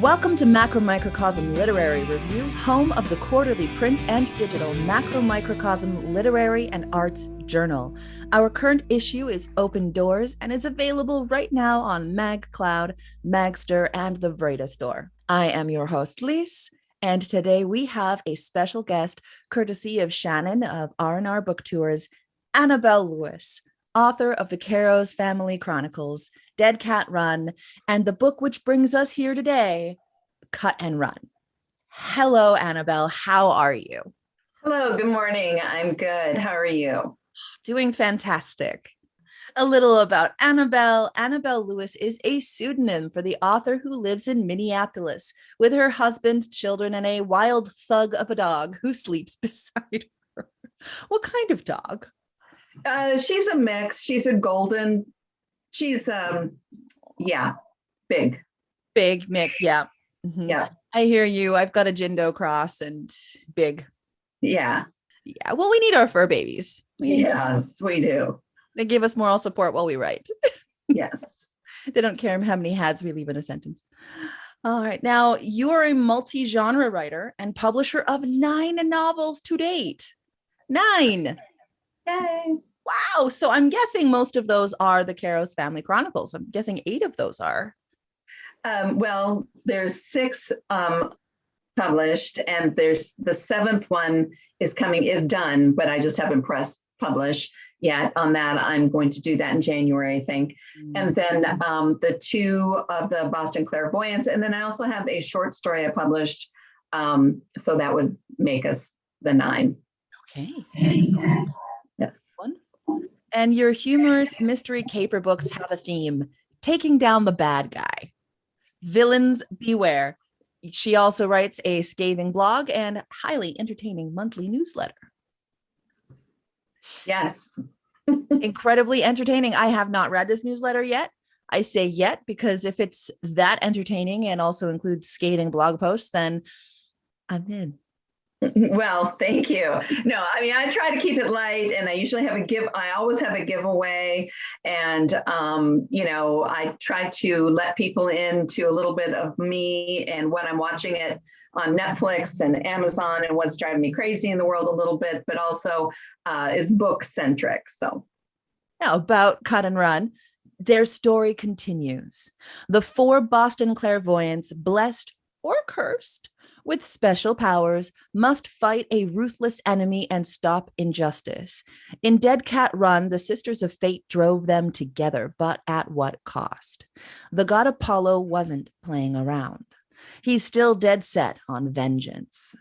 Welcome to MacroMicroCosm Literary Review, home of the quarterly print and digital MacroMicroCosm Literary and Arts Journal. Our current issue is Open Doors and is available right now on MagCloud, Magster, and the Vreda store. I am your host, Lise, and today we have a special guest, courtesy of Shannon of R&R Book Tours, Annabelle Lewis, author of the Caro's Family Chronicles, Dead Cat Run, and the book which brings us here today, Cut and Run. Hello, Annabelle. How are you? Hello, good morning. I'm good. How are you? Doing fantastic. A little about Annabelle. Annabelle Lewis is a pseudonym for the author who lives in Minneapolis with her husband, children, and a wild thug of a dog who sleeps beside her. What kind of dog? She's a mix. She's a golden. She's big. Big mix, yeah. Mm-hmm. Yeah. I hear you. I've got a Jindo cross and big. Yeah. Yeah. Well, we need our fur babies. Yes, we do. They give us moral support while we write. Yes. They don't care how many hats we leave in a sentence. All right. Now, you are a multi-genre writer and publisher of 9 novels to date. 9. Yay. Wow. So I'm guessing most of those are the Caro's Family Chronicles. I'm guessing 8 of those are. Well, there's 6 published, and there's the 7th one is done, but I just haven't published yet on that. I'm going to do that in January, I think. And then the 2 of the Boston Clairvoyants. And then I also have a short story I published. So that would make us the 9. Okay. Excellent. Yes. Wonderful. And your humorous mystery caper books have a theme: taking down the bad guy. Villains beware. She also writes a scathing blog and highly entertaining monthly newsletter. Yes. Incredibly entertaining. I have not read this newsletter yet. I say yet because if it's that entertaining and also includes scathing blog posts, then I'm in. Well, thank you. No, I mean, I try to keep it light, and I usually I always have a giveaway. And, I try to let people into a little bit of me and what I'm watching it on Netflix and Amazon and what's driving me crazy in the world a little bit, but also is book centric. So now about Cut and Run, their story continues. The 4 Boston clairvoyants, blessed or cursed with special powers, must fight a ruthless enemy and stop injustice. In Dead Cat Run, the Sisters of Fate drove them together, but at what cost? The god Apollo wasn't playing around. He's still dead set on vengeance.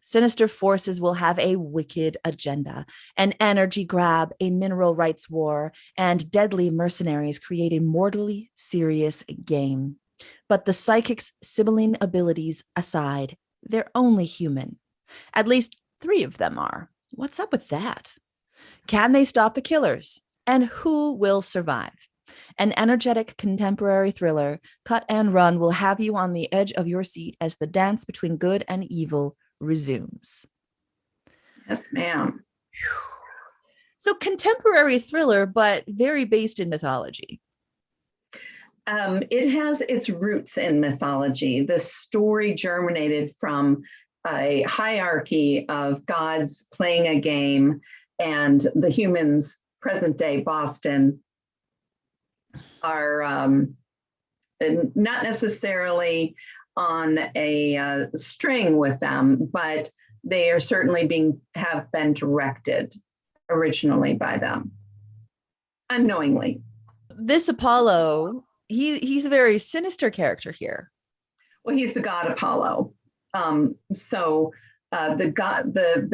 Sinister forces will have a wicked agenda, an energy grab, a mineral rights war, and deadly mercenaries create a mortally serious game. But the psychic's sibylline abilities aside, they're only human. At least 3 of them are. What's up with that? Can they stop the killers? And who will survive? An energetic contemporary thriller, Cut and Run, will have you on the edge of your seat as the dance between good and evil resumes. Yes, ma'am. So contemporary thriller, but very based in mythology. It has its roots in mythology. The story germinated from a hierarchy of gods playing a game, and the humans, present day Boston, are not necessarily on a string with them, but they are certainly have been directed originally by them, unknowingly. This Apollo, he's a very sinister character here. Well, he's the god Apollo. The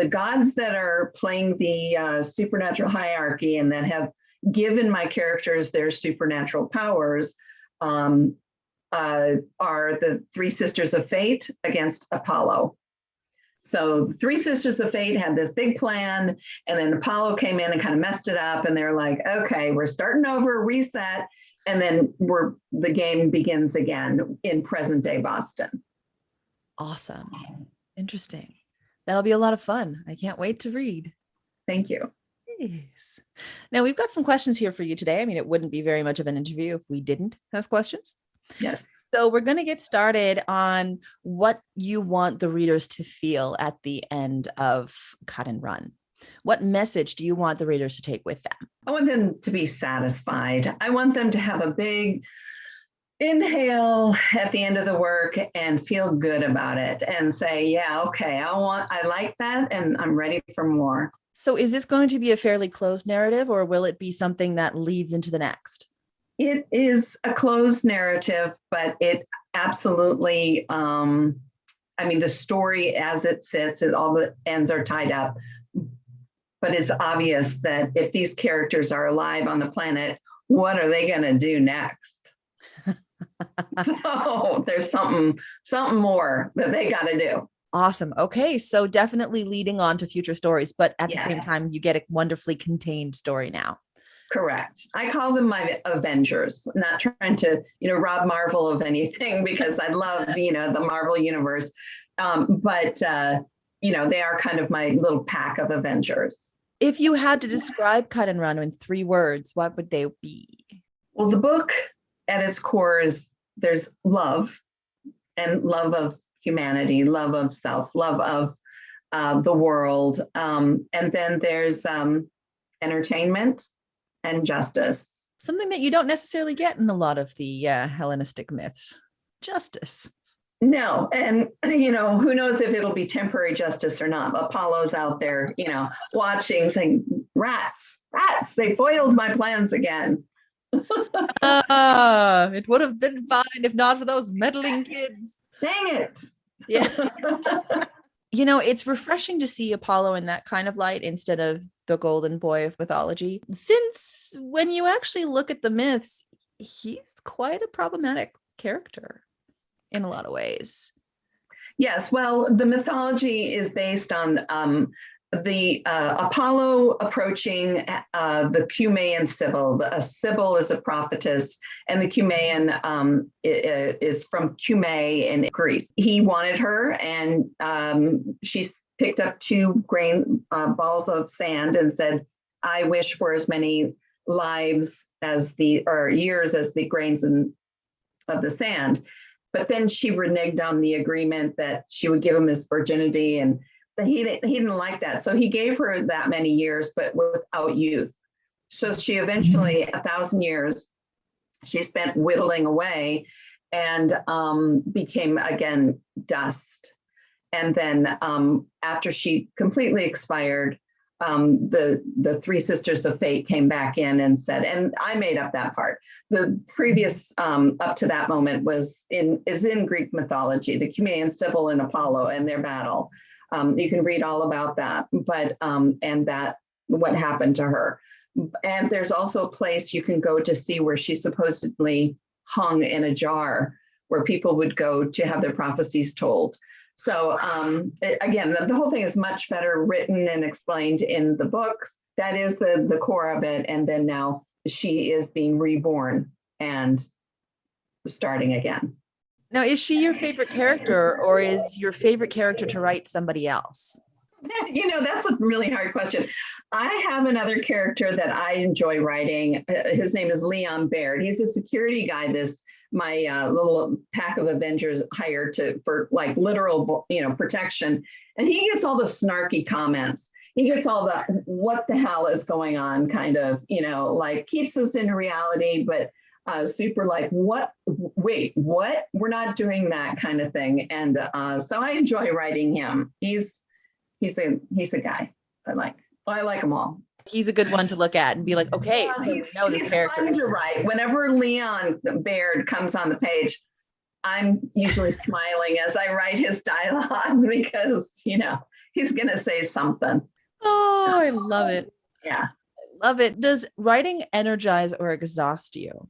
gods that are playing the supernatural hierarchy and that have given my characters their supernatural powers are the 3 Sisters of Fate against Apollo. So the 3 Sisters of Fate had this big plan, and then Apollo came in and kind of messed it up, and they're like, okay, we're starting over, reset. And then the game begins again in present day Boston. Awesome. Interesting. That'll be a lot of fun. I can't wait to read. Thank you. Yes. Now we've got some questions here for you today. I mean, it wouldn't be very much of an interview if we didn't have questions. Yes. So we're going to get started on what you want the readers to feel at the end of Cut and Run. What message do you want the readers to take with them? I want them to be satisfied. I want them to have a big inhale at the end of the work and feel good about it and say, yeah, okay, I like that and I'm ready for more. So is this going to be a fairly closed narrative, or will it be something that leads into the next? It is a closed narrative, but it absolutely, the story as it sits, all the ends are tied up. But it's obvious that if these characters are alive on the planet, what are they going to do next? So there's something more that they got to do. Awesome. Okay. So definitely leading on to future stories, but at the same Yes. time, you get a wonderfully contained story now. Correct. I call them my Avengers, not trying to, rob Marvel of anything because I love, the Marvel universe. But they are kind of my little pack of Avengers. If you had to describe Cut and Run in 3 words, what would they be? Well, the book at its core is there's love, and love of humanity, love of self, love of the world. And then there's entertainment and justice. Something that you don't necessarily get in a lot of the Hellenistic myths. Justice. No, and who knows if it'll be temporary justice or not. Apollo's out there, watching, saying, rats, they foiled my plans again. It would have been fine if not for those meddling kids. Dang it. Yeah. It's refreshing to see Apollo in that kind of light instead of the golden boy of mythology. Since when you actually look at the myths, he's quite a problematic character in a lot of ways. Yes, well, the mythology is based on the Apollo approaching the Cumaean Sibyl. A Sibyl is a prophetess, and the Cumaean is from Cumae in Greece. He wanted her, and she picked up 2 balls of sand and said, I wish for as many lives years as the grains of the sand. But then she reneged on the agreement that she would give him his virginity, and he didn't like that. So he gave her that many years, but without youth. So she eventually, 1,000 years, she spent whittling away and became again dust. And then after she completely expired, the 3 sisters of fate came back in and said, and I made up that part. The previous up to that moment is in Greek mythology, the Cumaean Sibyl and Apollo and their battle. You can read all about that, but and that what happened to her. And there's also a place you can go to see where she supposedly hung in a jar, where people would go to have their prophecies told. So again, the whole thing is much better written and explained in the books. That is the core of it. And then now she is being reborn and starting again. Now, is she your favorite character, or is your favorite character to write somebody else? That's a really hard question. I have another character that I enjoy writing. His name is Leon Baird. He's a security guy my little pack of Avengers hired for like literal, protection. And he gets all the snarky comments. He gets all the, what the hell is going on kind of, like keeps us in reality, but super like, what, wait, what? We're not doing that kind of thing. And so I enjoy writing him. He's a guy I like. Well, I like them all. He's a good one to look at and be like, okay, so he's this character. Fun to write. Whenever Leon Baird comes on the page, I'm usually smiling as I write his dialogue because, he's going to say something. Oh, I love it. Yeah. I love it. Does writing energize or exhaust you?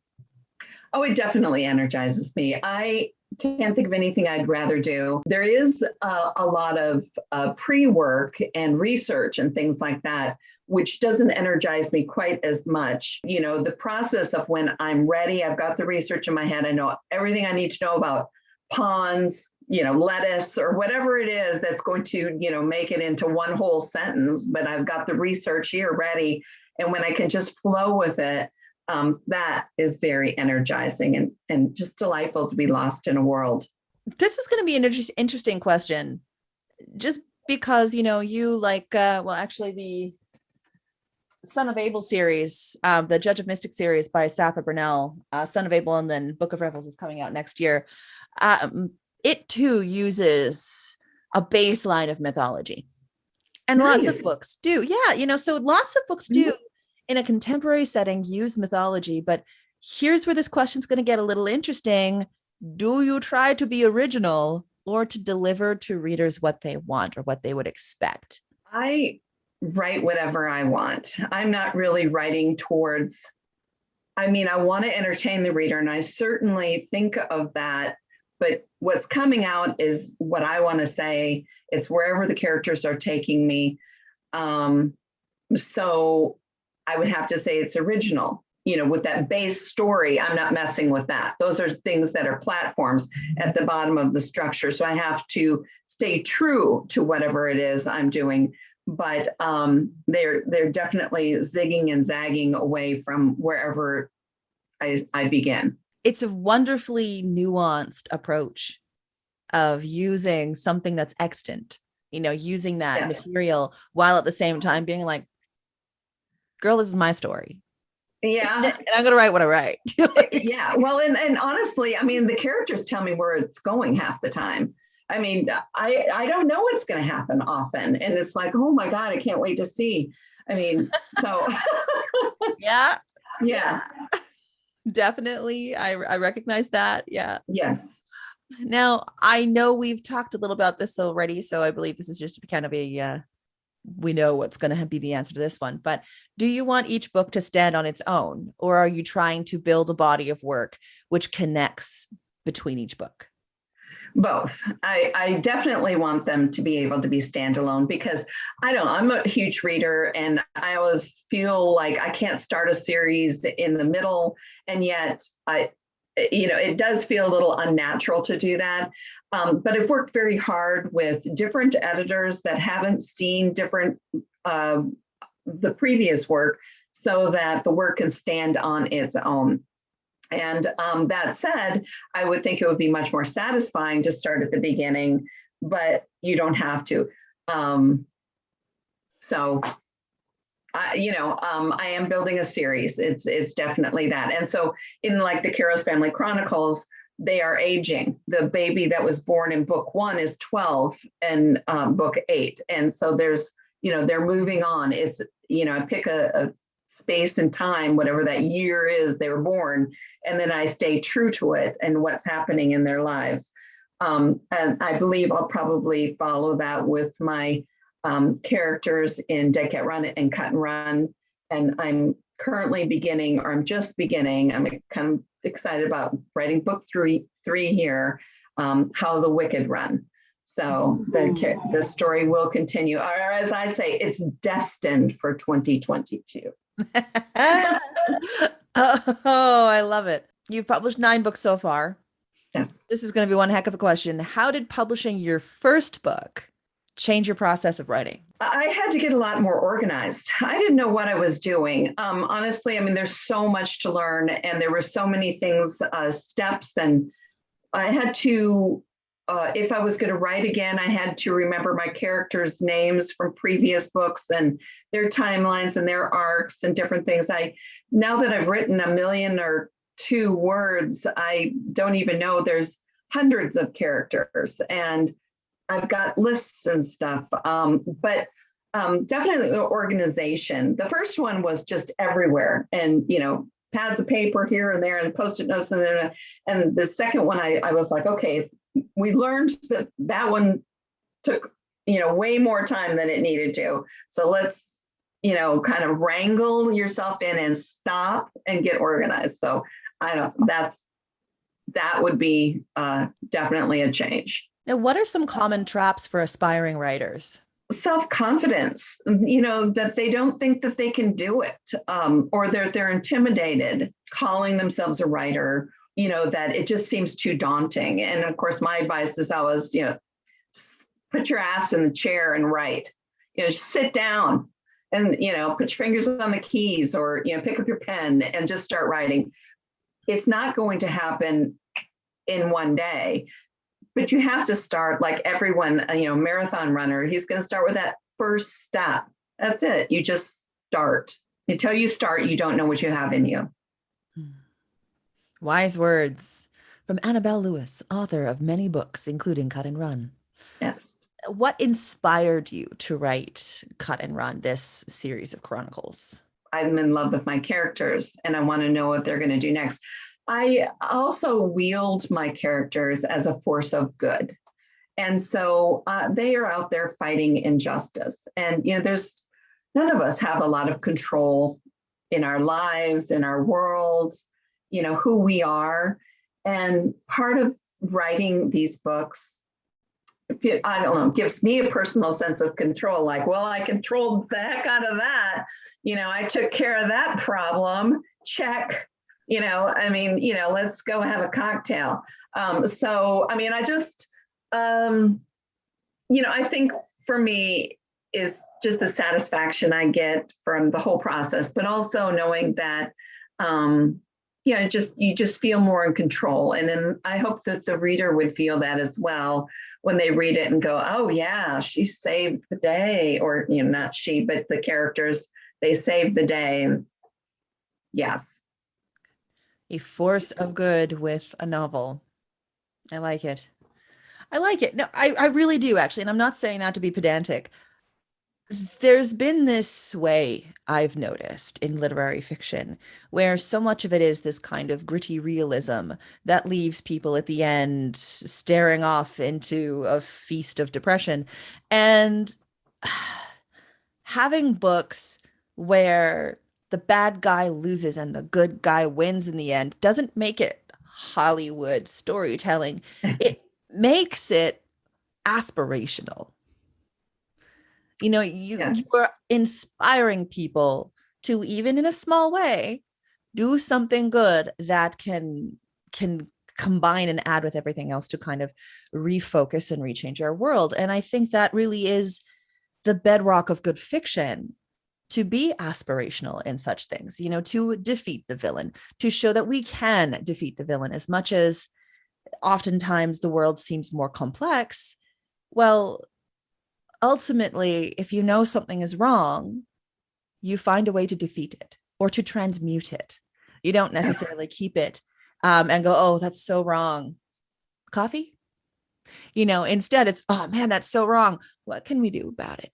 Oh, it definitely energizes me. I can't think of anything I'd rather do. There is a lot of pre-work and research and things like that, which doesn't energize me quite as much. The process of when I'm ready, I've got the research in my head, I know everything I need to know about pawns, lettuce or whatever it is that's going to, make it into one whole sentence, but I've got the research here ready. And when I can just flow with it, that is very energizing and just delightful to be lost in a world. This is going to be an interesting question, just because, you like, actually the Son of Abel series, the Judge of Mystic series by Safa Bernal, Son of Abel, and then Book of Revels is coming out next year. It too uses a baseline of mythology. And lots of books do. Yeah. So lots of books do in a contemporary setting use mythology. But here's where this question's going to get a little interesting. Do you try to be original or to deliver to readers what they want or what they would expect? I write whatever I want. I'm not really writing towards, I want to entertain the reader, and I certainly think of that. But what's coming out is what I want to say. It's wherever the characters are taking me. So I would have to say it's original. With that base story, I'm not messing with that. Those are things that are platforms at the bottom of the structure. So I have to stay true to whatever it is I'm doing. But they're definitely zigging and zagging away from wherever I begin. It's a wonderfully nuanced approach of using something that's extant, using that material while at the same time being like, girl, this is my story. Yeah. And I'm going to write what I write. Yeah. Well, and honestly, the characters tell me where it's going half the time. I don't know what's going to happen often. And it's like, oh my God, I can't wait to see. So. Yeah. Yeah. Definitely. I recognize that. Yeah. Yes. Now, I know we've talked a little about this already, so I believe this is just kind of we know what's going to be the answer to this one, but do you want each book to stand on its own, or are you trying to build a body of work which connects between each book? Both. I definitely want them to be able to be standalone because I'm a huge reader, and I always feel like I can't start a series in the middle. And yet it does feel a little unnatural to do that. But I've worked very hard with different editors that haven't seen the previous work so that the work can stand on its own. And that said, I would think it would be much more satisfying to start at the beginning, but you don't have to. I am building a series. It's definitely that. And so in like the Kairos Family Chronicles, they are aging. The baby that was born in book 1 is 12 in book 8. And so there's, they're moving on. It's, I pick a space and time, whatever that year is they were born, and then I stay true to it and what's happening in their lives. And I believe I'll probably follow that with my characters in Dead Cat Run and Cut and Run. And I'm currently beginning, or I'm just beginning, I'm kind of excited about writing book three here, How the Wicked Run. So the story will continue, or as I say, it's destined for 2022. Oh, I love it. You've published 9 books so far. Yes. This is going to be one heck of a question. How did publishing your first book change your process of writing? I had to get a lot more organized. I didn't know what I was doing. Honestly, there's so much to learn, and there were so many things, steps, and I had to, if I was going to write again, I had to remember my characters' names from previous books and their timelines and their arcs and different things. Now that I've written 1 million or 2 words, I don't even know, there's hundreds of characters, and I've got lists and stuff, but definitely the organization. The first one was just everywhere, and pads of paper here and there and Post-it notes and there. And the second one, I was like, okay, we learned that one took way more time than it needed to. So let's kind of wrangle yourself in and stop and get organized. So that would be definitely a change. Now, what are some common traps for aspiring writers? Self-confidence, that they don't think that they can do it, or they're intimidated calling themselves a writer, that it just seems too daunting. And of course, my advice is always, put your ass in the chair and write, just sit down and, put your fingers on the keys, or, pick up your pen and just start writing. It's not going to happen in one day, but you have to start like everyone, marathon runner, he's going to start with that first step. That's it. You just start. Until you start, you don't know what you have in you. Wise words from Annabelle Lewis, author of many books, including Cut and Run. Yes. What inspired you to write Cut and Run, this series of chronicles? I'm in love with my characters and I want to know what they're going to do next. I also wield my characters as a force of good. And so they are out there fighting injustice. And, there's none of us have a lot of control in our lives, in our world, who we are. And part of writing these books, I don't know, gives me a personal sense of control. Like, well, I controlled the heck out of that. I took care of that problem. Check. Let's go have a cocktail. I just, I think for me is just the satisfaction I get from the whole process, but also knowing that, you just feel more in control. And then I hope that the reader would feel that as well when they read it and go, oh yeah, she saved the day, or, not she, but the characters, they saved the day. Yes. A force of good with a novel. I like it. I like it. No, I really do, actually. And I'm not saying that to be pedantic. There's been this sway I've noticed in literary fiction where so much of it is this kind of gritty realism that leaves people at the end staring off into a feast of depression. And having books where the bad guy loses and the good guy wins in the end doesn't make it Hollywood storytelling. It makes it aspirational. You are inspiring people to, even in a small way, do something good that can combine and add with everything else to kind of refocus and rechange our world. And I think that really is the bedrock of good fiction, to be aspirational in such things, to defeat the villain, to show that we can defeat the villain. As much as oftentimes the world seems more complex, well, ultimately, if you know something is wrong, you find a way to defeat it or to transmute it. You don't necessarily keep it and go, oh, that's so wrong. Coffee? Instead it's, oh man, that's so wrong. What can we do about it?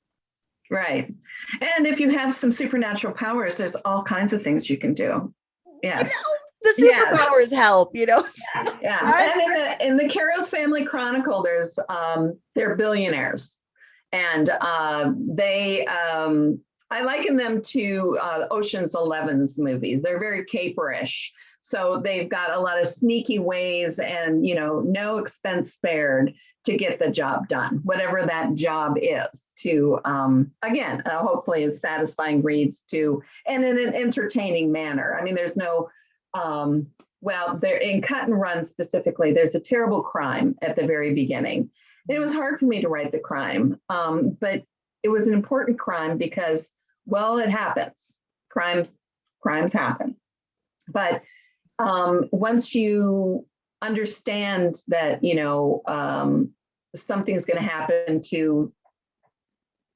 Right. And if you have some supernatural powers, there's all kinds of things you can do. Yeah. The superpowers help, Yeah. And in the Caro's Family Chronicle, there's they're billionaires. And they, I liken them to Ocean's 11's movies. They're very caperish. So they've got a lot of sneaky ways and, no expense spared to get the job done, whatever that job is, to, again, hopefully is satisfying reads to, and in an entertaining manner. I mean, there's no, there in Cut and Run specifically, there's a terrible crime at the very beginning. And it was hard for me to write the crime, but it was an important crime because, well, it happens. Crimes happen. But once you understand that, something's going to happen to,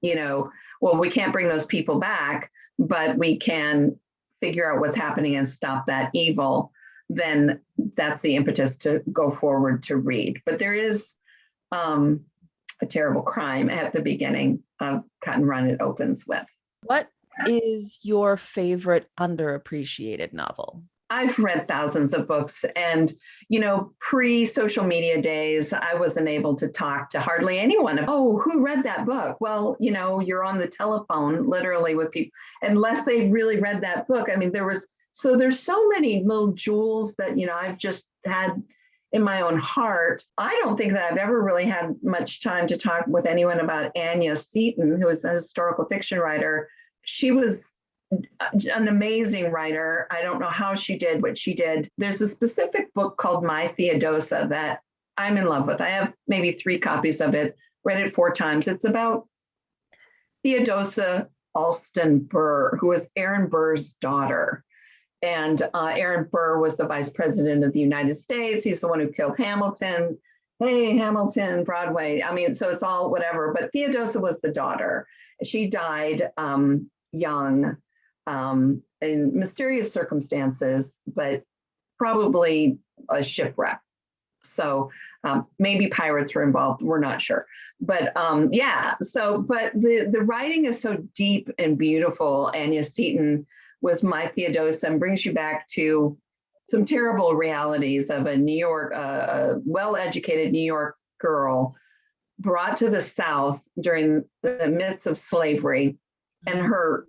well, we can't bring those people back, but we can figure out what's happening and stop that evil, then that's the impetus to go forward to read. But there is a terrible crime at the beginning of Cut and Run. It opens with. What is your favorite underappreciated novel? I've read thousands of books, and, pre-social media days, I wasn't able to talk to hardly anyone. Oh, who read that book? Well, you're on the telephone literally with people, unless they've really read that book. I mean, there's so many little jewels that, I've just had in my own heart. I don't think that I've ever really had much time to talk with anyone about Anya Seton, who is a historical fiction writer. She was an amazing writer. I don't know how she did what she did. There's a specific book called My Theodosa that I'm in love with. I have maybe 3 copies of it, read it 4 times. It's about Theodosa, Alston Burr, who was Aaron Burr's daughter. And Aaron Burr was the vice president of the United States. He's the one who killed Hamilton. Hey, Hamilton, Broadway. I mean, so it's all whatever. But Theodosia was the daughter. She died young in mysterious circumstances, but probably a shipwreck. So maybe pirates were involved. We're not sure. But yeah, so, but the writing is so deep and beautiful. Anya Seton with My Theodosia and brings you back to some terrible realities of a New York, a well-educated New York girl brought to the South during the midst of slavery, and her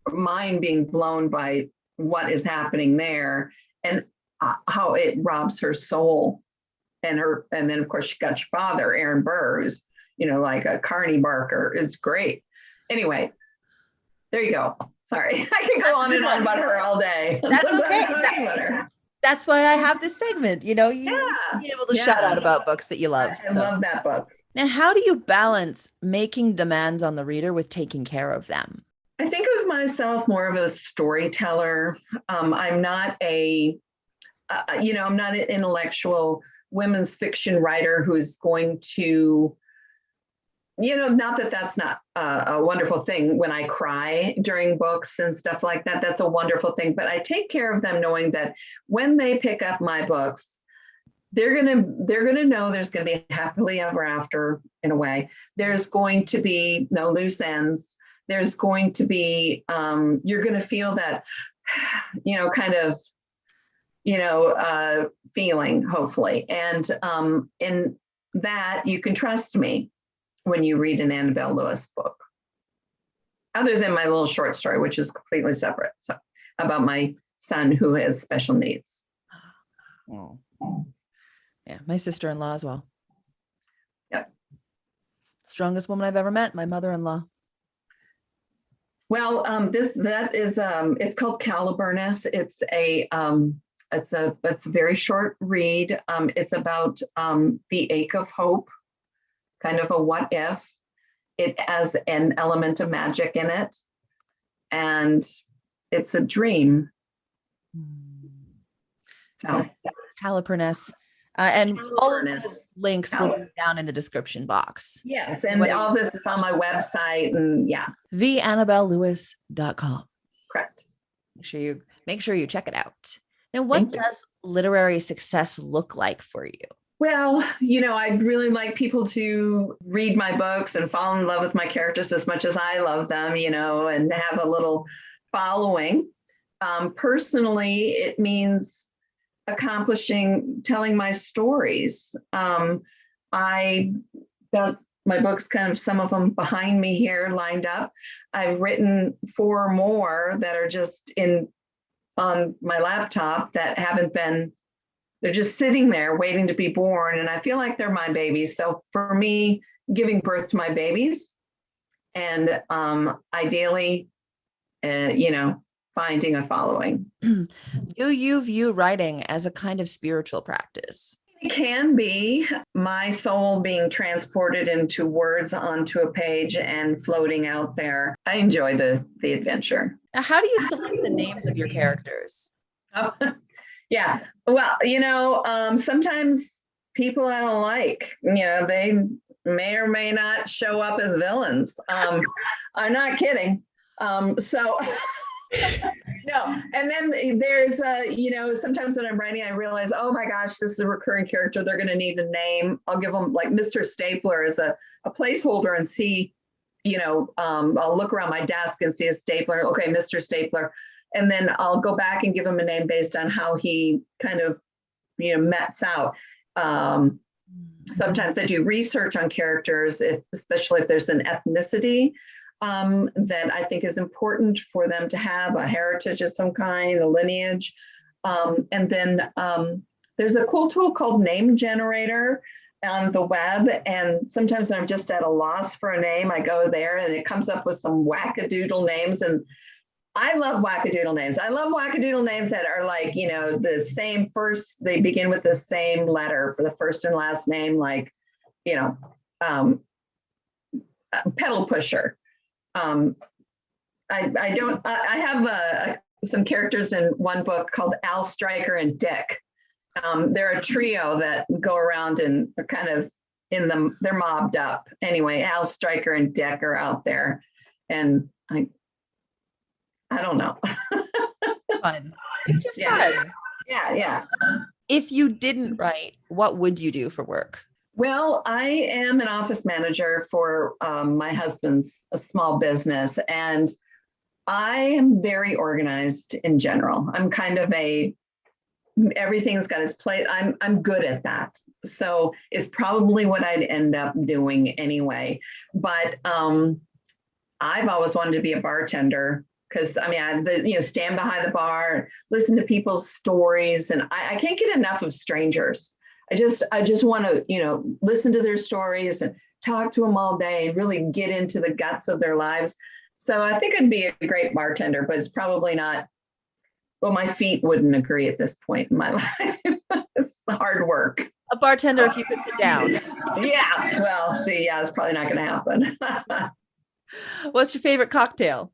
mind being blown by what is happening there, and how it robs her soul. And then of course she got your father, Aaron Burr, who's, you know, like a carny barker. It's great. Anyway, there you go. Sorry, I can go on and on about her all day. That's okay. That's why I have this segment. You know, you be able to shout out about books that you love. I love that book. Now, how do you balance making demands on the reader with taking care of them? I think of myself more of a storyteller. I'm not I'm not an intellectual women's fiction writer who's going to, not that that's not a wonderful thing when I cry during books and stuff like that. That's a wonderful thing. But I take care of them knowing that when they pick up my books, they're gonna know there's gonna be happily ever after in a way. There's going to be no loose ends. There's going to be you're gonna feel that, kind of, feeling, hopefully. And in that you can trust me when you read an Annabelle Lewis book, other than my little short story, which is completely separate. So about my son who has special needs. Oh. Yeah, my sister-in-law as well. Yep. Strongest woman I've ever met, my mother-in-law. Well, it's called Caliburnus. It's a very short read. It's about the ache of hope, kind of a what if. It has an element of magic in it, and it's a dream. So Caliburnus. And all of the links will be down in the description box. Yes, and all this is on my website, and yeah. theannabellelewis.com. Correct. Make sure you check it out. Now, what does literary success look like for you? Well, I'd really like people to read my books and fall in love with my characters as much as I love them, and have a little following. Personally, it means telling my stories. I got my books, kind of some of them behind me here lined up. I've written 4 more that are just on my laptop that they're just sitting there waiting to be born. And I feel like they're my babies. So for me, giving birth to my babies and ideally, finding a following. Do you view writing as a kind of spiritual practice? It can be my soul being transported into words onto a page and floating out there. I enjoy the adventure. Now, how do you select the names of your characters? Yeah. Well, sometimes people I don't like, they may or may not show up as villains. I'm not kidding. No, and then there's sometimes when I'm writing, I realize, oh my gosh, this is a recurring character. They're going to need a name. I'll give them like Mr. Stapler as a placeholder and see, I'll look around my desk and see a stapler. Okay, Mr. Stapler. And then I'll go back and give him a name based on how he kind of, mets out. Sometimes I do research on characters, especially if there's an ethnicity that I think is important for them to have, a heritage of some kind, a lineage. And then there's a cool tool called Name Generator on the web. And sometimes when I'm just at a loss for a name, I go there and it comes up with some wackadoodle names. And I love wackadoodle names. I love wackadoodle names that are like, the same they begin with the same letter for the first and last name, like, pedal pusher. I don't, I have some characters in one book called Al, Stryker, and Dick. They're a trio that go around and are kind of they're mobbed up. Anyway, Al, Stryker, and Dick are out there. And I don't know. Fun. It's just fun. Yeah. If you didn't write, what would you do for work? Well, I am an office manager for my husband's a small business, and I am very organized in general. I'm kind of everything's got its place. I'm good at that. So it's probably what I'd end up doing anyway. But I've always wanted to be a bartender because I stand behind the bar, listen to people's stories, and I can't get enough of strangers. I just want to, listen to their stories and talk to them all day and really get into the guts of their lives. So I think I'd be a great bartender, but it's probably not. Well, my feet wouldn't agree at this point in my life. It's hard work. A bartender if you could sit down. Yeah. Well, see, it's probably not going to happen. What's your favorite cocktail?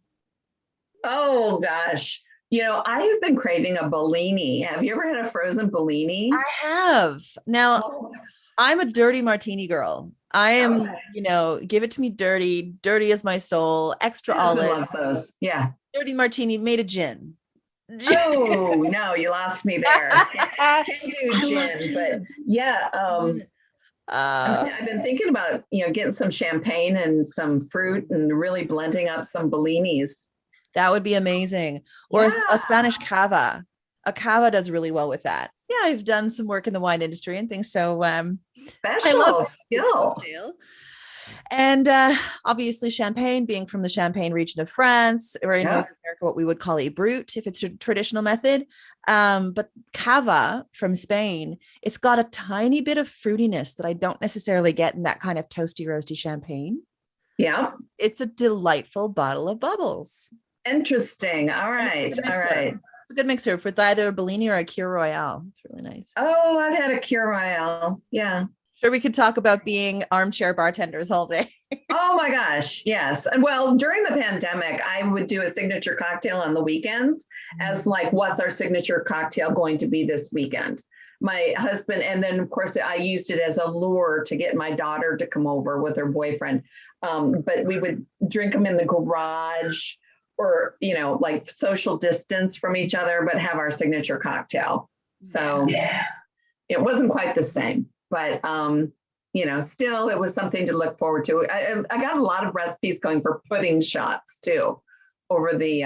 Oh, gosh. I have been craving a Bellini. Have you ever had a frozen Bellini? I have. Now, I'm a dirty martini girl. I am, give it to me dirty. Dirty as my soul. Extra olive. Loves those. Yeah. Dirty martini made of gin. Oh, no, you lost me there. Can't do gin, but yeah. I've been thinking about, getting some champagne and some fruit and really blending up some Bellinis. That would be amazing. Or a Spanish cava. A cava does really well with that. Yeah, I've done some work in the wine industry and things. So I love skill. And obviously champagne, being from the Champagne region of France, or in North America, what we would call a brut, if it's a traditional method. But cava from Spain, it's got a tiny bit of fruitiness that I don't necessarily get in that kind of toasty, roasty champagne. Yeah. It's a delightful bottle of bubbles. Interesting. All right. All right. It's a good mixer with either a Bellini or a Cure Royale. It's really nice. Oh, I've had a Cure Royale. Yeah. Sure, we could talk about being armchair bartenders all day. Oh my gosh, yes. Well, during the pandemic, I would do a signature cocktail on the weekends as like, what's our signature cocktail going to be this weekend? My husband, and then of course I used it as a lure to get my daughter to come over with her boyfriend. But we would drink them in the garage or, like social distance from each other, but have our signature cocktail. So it wasn't quite the same. But, still, it was something to look forward to. I got a lot of recipes going for pudding shots, too, over the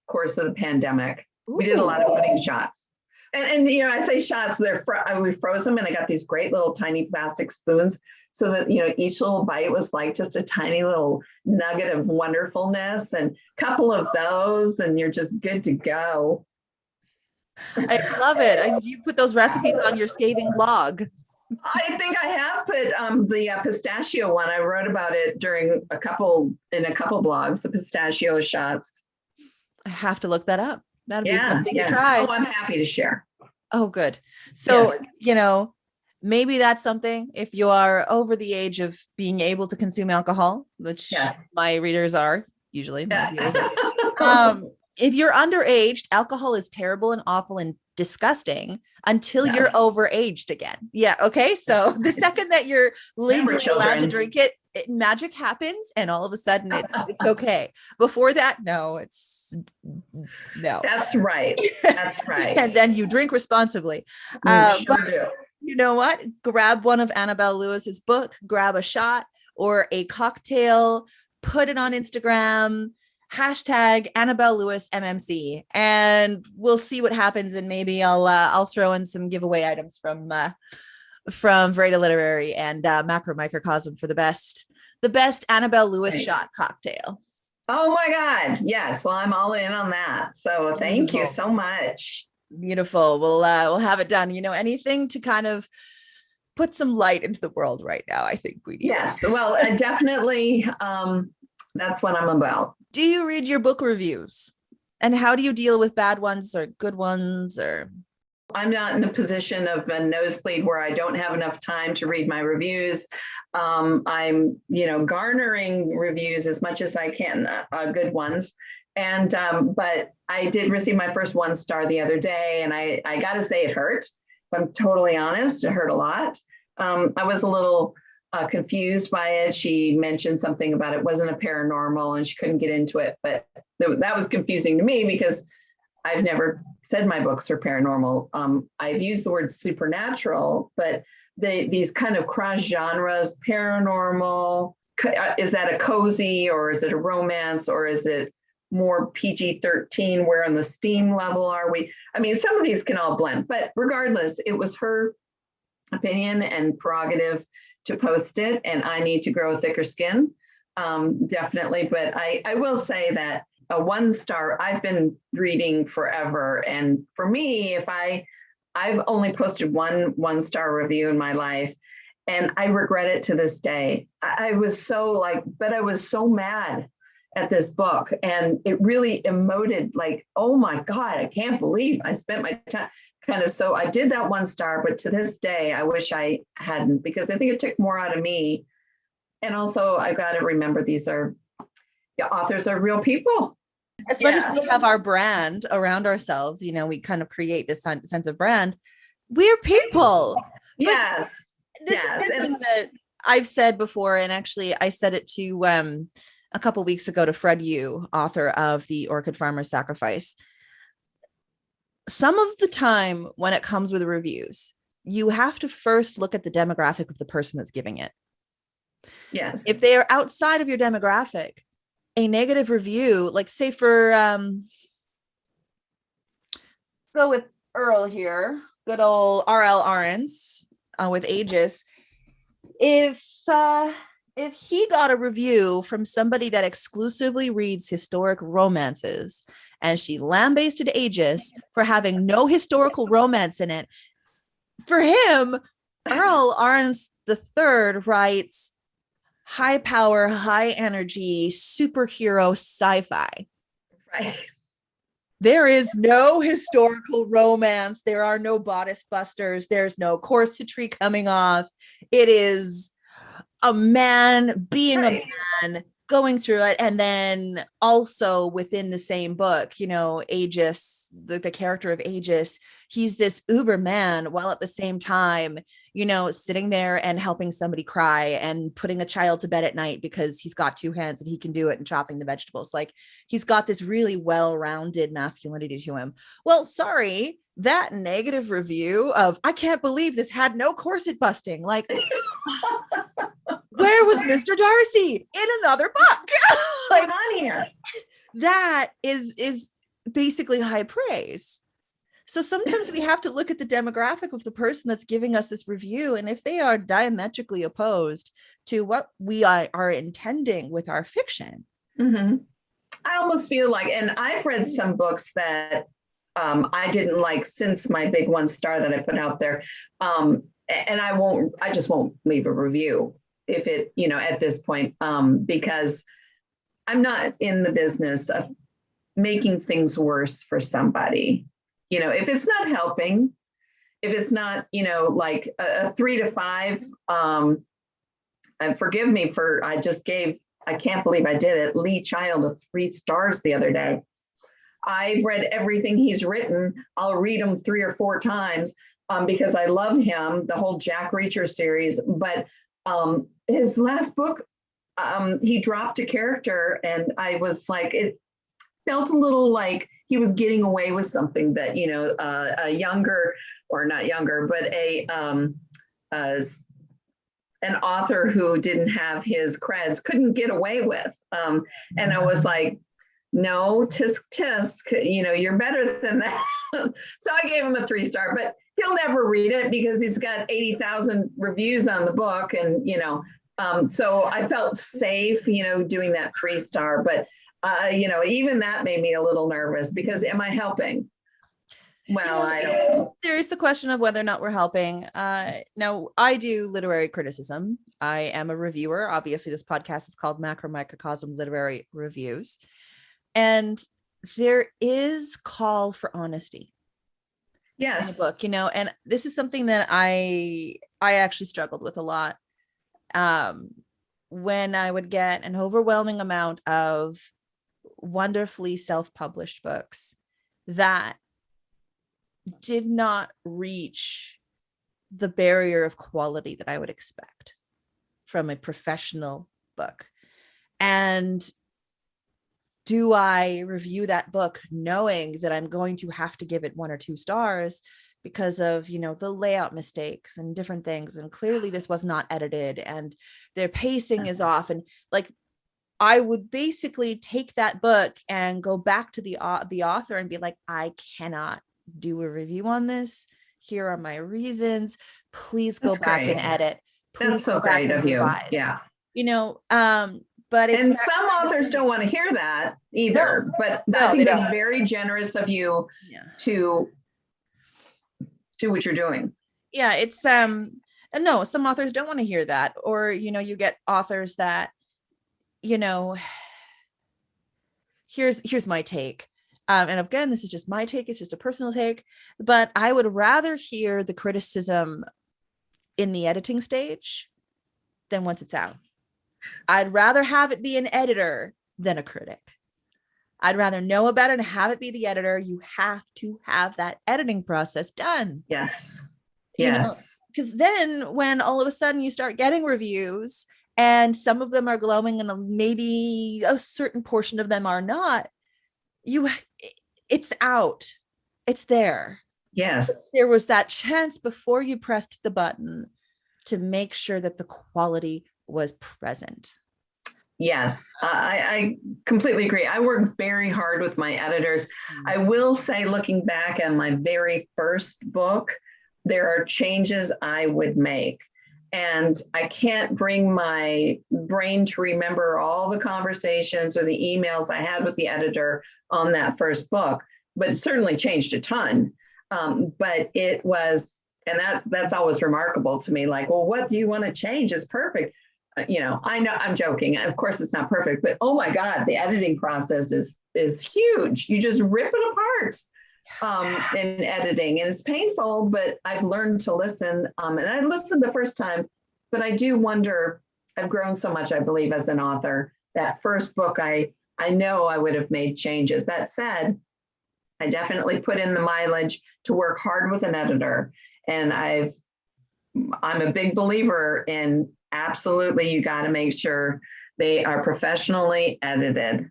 course of the pandemic. Ooh. We did a lot of pudding shots. And I say shots, we froze them, and I got these great little tiny plastic spoons so that, each little bite was like just a tiny little nugget of wonderfulness, and a couple of those, and you're just good to go. I love it. You put those recipes on your scathing blog. I think I have put the pistachio one. I wrote about it in a couple blogs, the pistachio shots. I have to look that up. That'd be a fun thing to try. Oh, I'm happy to share. Oh, good. So, maybe that's something if you are over the age of being able to consume alcohol, which my readers are usually. If you're underaged, alcohol is terrible and awful and disgusting until you're overaged again. Yeah. Okay. So the second that you're legally allowed to drink it, magic happens and all of a sudden it's okay. Before that, no. That's right. That's right. And then you drink responsibly. Sure do. You know what? Grab one of Annabelle Lewis's book, grab a shot or a cocktail, put it on Instagram, hashtag Annabelle Lewis MMC, and we'll see what happens. And maybe I'll throw in some giveaway items from Vereda Literary and MacroMicroCosm for the best Annabelle Lewis shot cocktail. Oh my God. Yes. Well, I'm all in on that. So thank you so much. Beautiful. We'll have it done. Anything to kind of put some light into the world right now. I think we need. Yes. Well, definitely. That's what I'm about. Do you read your book reviews? And how do you deal with bad ones or good ones? Or I'm not in a position of a nosebleed where I don't have enough time to read my reviews. I'm, garnering reviews as much as I can, good ones. And but I did receive my first 1 star the other day, and I got to say it hurt. If I'm totally honest, it hurt a lot. I was a little confused by it. She mentioned something about it wasn't a paranormal, and she couldn't get into it. But that was confusing to me because I've never said my books are paranormal. I've used the word supernatural, but these kind of cross genres, paranormal. Is that a cozy, or is it a romance, or is it more PG-13? Where on the steam level are we? I mean, some of these can all blend, but regardless, it was her opinion and prerogative to post it, and I need to grow a thicker skin, definitely. But I will say that a 1 star, I've been reading forever, and for me, if I've only posted one star review in my life, and I regret it to this day. I was so but I was so mad at this book, and it really emoted like, oh my God, I can't believe I spent my time kind of. So I did that 1 star, but to this day, I wish I hadn't, because I think it took more out of me. And also I got to remember authors are real people. As much as we have our brand around ourselves, we kind of create this sense of brand. We're people. Yes. This is something that I've said before, and actually I said it to a couple weeks ago to Fred Yu, author of The Orchid Farmer's Sacrifice. Some of the time when it comes with reviews, you have to first look at the demographic of the person that's giving it. Yes. If they are outside of your demographic, a negative review, like say for go with Earl here, good old R.L. Ahrens with Aegis. If he got a review from somebody that exclusively reads historic romances, and she lambasted Aegis for having no historical romance in it, for him, Earl Ahrens III writes high power, high energy, superhero sci-fi. Right. There is no historical romance. There are no bodice busters. There's no corsetry coming off. It is a man being a man, going through it. And then also within the same book, Aegis, the character of Aegis, he's this uber man, while at the same time, sitting there and helping somebody cry and putting a child to bed at night because he's got 2 hands and he can do it, and chopping the vegetables. Like, he's got this really well-rounded masculinity to him. Well, sorry, that negative review of, I can't believe this had no corset busting. Like, where was Mr. Darcy in another book? Like, on here. That is basically high praise. So sometimes we have to look at the demographic of the person that's giving us this review. And if they are diametrically opposed to what we are intending with our fiction. Mm-hmm. I almost feel like, and I've read some books that I didn't like since my big 1 star that I put out there. And I just won't leave a review if it, at this point, because I'm not in the business of making things worse for somebody. If it's not helping, if it's not, like a 3 to 5, and forgive me for, I can't believe I did it, Lee Child a 3 stars the other day. I've read everything he's written. I'll read them 3 or 4 times because I love him, the whole Jack Reacher series. But his last book, he dropped a character, and I was like, it felt a little like he was getting away with something that, a younger, or not younger, but an author who didn't have his creds couldn't get away with. And I was like, no, tisk tisk, you're better than that. So I gave him a 3 star, but he'll never read it because he's got 80,000 reviews on the book. And, so I felt safe, doing that 3 star, but even that made me a little nervous because am I helping? Well, I don't know. There is the question of whether or not we're helping. Now, I do literary criticism. I am a reviewer. Obviously, this podcast is called MacroMicroCosm Literary Reviews. And there is call for honesty. Yes. In the book, and this is something that I actually struggled with a lot. When I would get an overwhelming amount of wonderfully self-published books that did not reach the barrier of quality that I would expect from a professional book. And do I review that book knowing that I'm going to have to give it 1 or 2 stars because of, the layout mistakes and different things? And clearly this was not edited and their pacing is off. And like, I would basically take that book and go back to the author and be like, I cannot do a review on this. Here are my reasons. Please go back and edit. Please go back and revise. Yeah. But and some authors don't want to hear that either. But I think it's very generous of you to do what you're doing. Yeah, it's no, some authors don't want to hear that. Or, you get authors that, here's my take. And again, this is just my take. It's just a personal take, but I would rather hear the criticism in the editing stage than once it's out. I'd rather have it be an editor than a critic. I'd rather know about it and have it be the editor. You have to have that editing process done. Yes. Because then when all of a sudden you start getting reviews and some of them are glowing and maybe a certain portion of them are not, it's out. It's there. Yes. There was that chance before you pressed the button to make sure that the quality was present. Yes, I completely agree. I work very hard with my editors. I will say, looking back on my very first book, there are changes I would make. And I can't bring my brain to remember all the conversations or the emails I had with the editor on that first book, but it certainly changed a ton. But it was, and that's always remarkable to me. Like, well, what do you want to change? It's perfect. I know I'm joking. Of course it's not perfect, but oh my God, the editing process is huge. You just rip it apart in editing, and it's painful, but I've learned to listen. And I listened the first time, but I do wonder, I've grown so much, I believe, as an author. That first book, I know I would have made changes. That said, I definitely put in the mileage to work hard with an editor. And I'm a big believer in absolutely, you got to make sure they are professionally edited.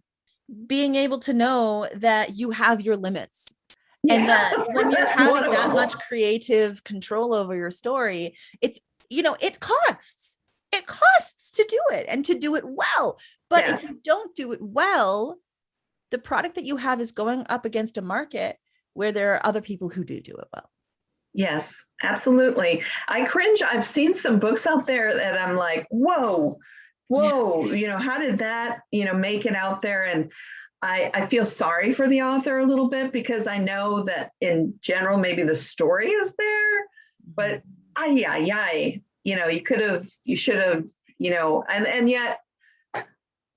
Being able to know that you have your limits. And that when you're having that much creative control over your story, it's, it costs. It costs to do it and to do it well. But if you don't do it well, the product that you have is going up against a market where there are other people who do it well. Yes, absolutely. I cringe. I've seen some books out there that I'm like, whoa, how did that, make it out there? And I feel sorry for the author a little bit, because I know that in general, maybe the story is there, but you should have, and yet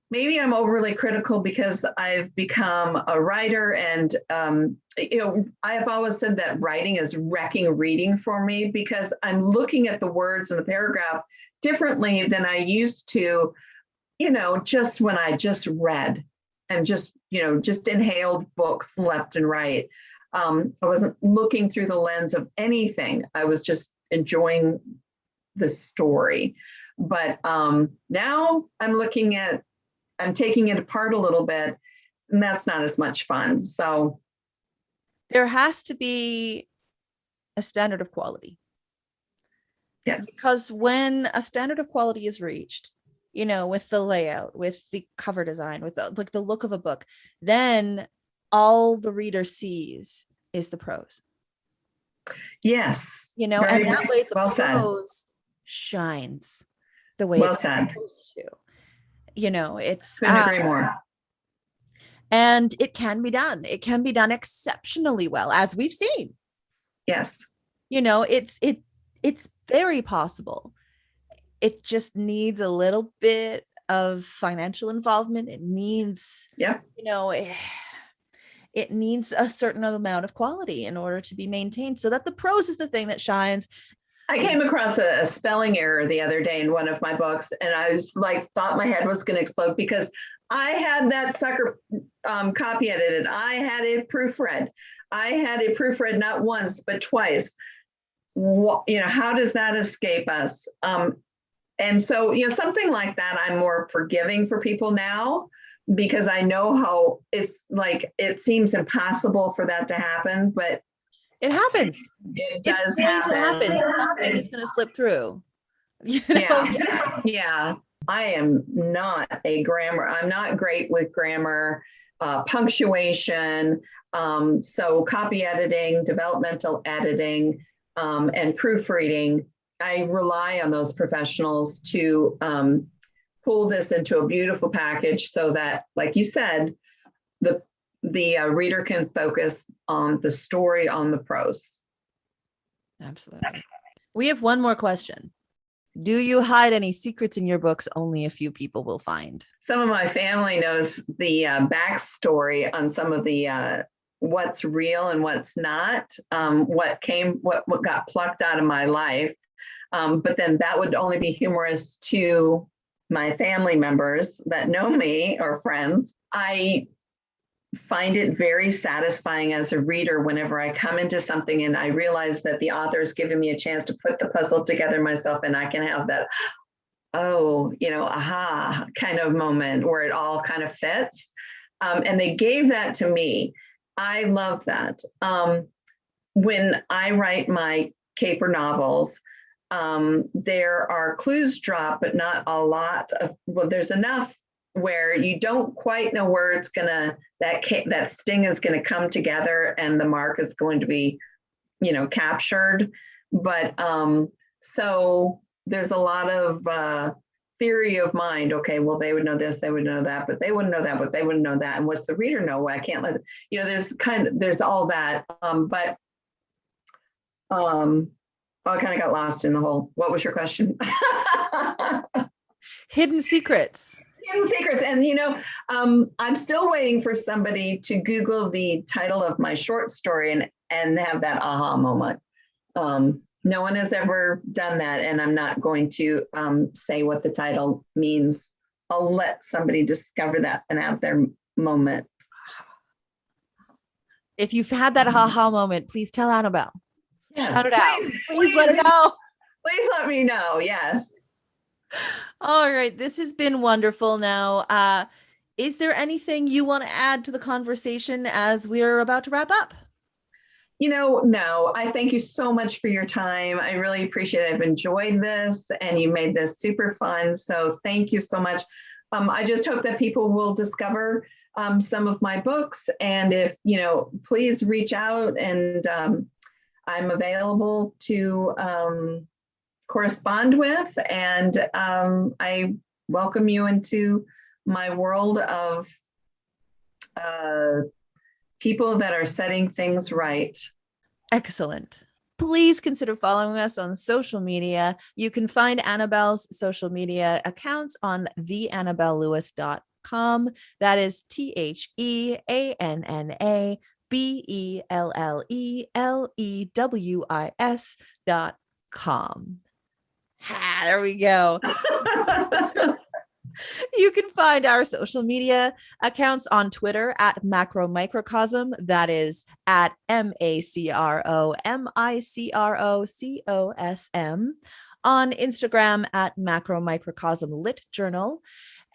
maybe I'm overly critical because I've become a writer, and I've always said that writing is wrecking reading for me, because I'm looking at the words in the paragraph differently than I used to, just when I just read and just inhaled books left and right. I wasn't looking through the lens of anything. I was just enjoying the story. But now I'm taking it apart a little bit, and that's not as much fun. So there has to be a standard of quality. Yes. Because when a standard of quality is reached, with the layout, with the cover design, with the look of a book, then all the reader sees is the prose. Yes. And that way the prose shines the way it's supposed to. It's couldn't agree more. And it can be done. It can be done exceptionally well, as we've seen. Yes. It's very possible. It just needs a little bit of financial involvement. It needs, it needs a certain amount of quality in order to be maintained, so that the prose is the thing that shines. I came across a spelling error the other day in one of my books, and I was like, thought my head was going to explode, because I had that sucker copy edited. I had it proofread. I had it proofread not once, but twice. How does that escape us? And so, something like that, I'm more forgiving for people now because I know how it's like, it seems impossible for that to happen, but it happens. It does it's going to happen. Something is going to slip through. Yeah. I am not a grammar. I'm not great with grammar, punctuation. So copy editing, developmental editing, and proofreading. I rely on those professionals to pull this into a beautiful package so that, like you said, the reader can focus on the story, on the prose. Absolutely. We have one more question. Do you hide any secrets in your books only a few people will find? Some of my family knows the backstory on some of the what's real and what's not, what got plucked out of my life. But then that would only be humorous to my family members that know me or friends. I find it very satisfying as a reader whenever I come into something and I realize that the author has given me a chance to put the puzzle together myself, and I can have that, aha kind of moment where it all kind of fits. And they gave that to me. I love that. When I write my caper novels, there are clues dropped, but not a lot of, there's enough where you don't quite know where it's gonna, that sting is gonna come together and the mark is going to be, captured. But so there's a lot of theory of mind. Okay, well, they would know this, they would know that, but they wouldn't know that, but they wouldn't know that. And what's the reader know? I can't let, there's all that. But I kind of got lost in the whole, what was your question? Hidden secrets. Hidden secrets. And, I'm still waiting for somebody to Google the title of my short story and have that aha moment. No one has ever done that. And I'm not going to say what the title means. I'll let somebody discover that and have their moment. If you've had that aha moment, please tell Annabelle. Yes, shout it out. Please let her know. Please let me know. Yes. All right. This has been wonderful. Now, is there anything you want to add to the conversation as we're about to wrap up? No, I thank you so much for your time. I really appreciate it. I've enjoyed this and you made this super fun. So thank you so much. I just hope that people will discover some of my books. And if, please reach out, and I'm available to correspond with, and I welcome you into my world of people that are setting things right. Excellent. Please consider following us on social media. You can find Annabelle's social media accounts on theannabellelewis.com. That is TheAnnabellelewis.com. There we go. You can find our social media accounts on Twitter at MacroMicroCosm. That is at MacroMicroCosm. On Instagram at MacroMicroCosm Lit Journal,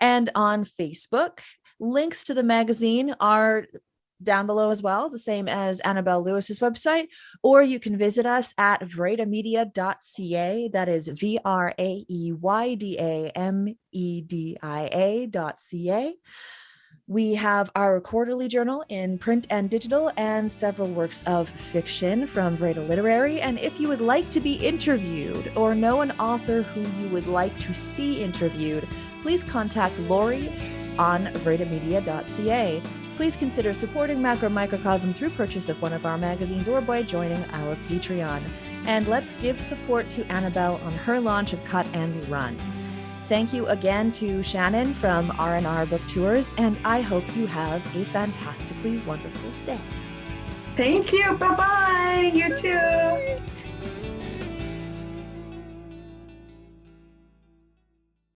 and on Facebook. Links to the magazine are down below as well, the same as Annabelle Lewis's website, or you can visit us at vredamedia.ca. That is VRAEYDAMEDIA.ca. We have our quarterly journal in print and digital, and several works of fiction from Vreda Literary. And if you would like to be interviewed or know an author who you would like to see interviewed, please contact Lori on vredamedia.ca. Please consider supporting MacroMicroCosm through purchase of one of our magazines or by joining our Patreon. And let's give support to Annabelle on her launch of Cut and Run. Thank you again to Shannon from R&R Book Tours, and I hope you have a fantastically wonderful day. Thank you. Bye-bye. You too.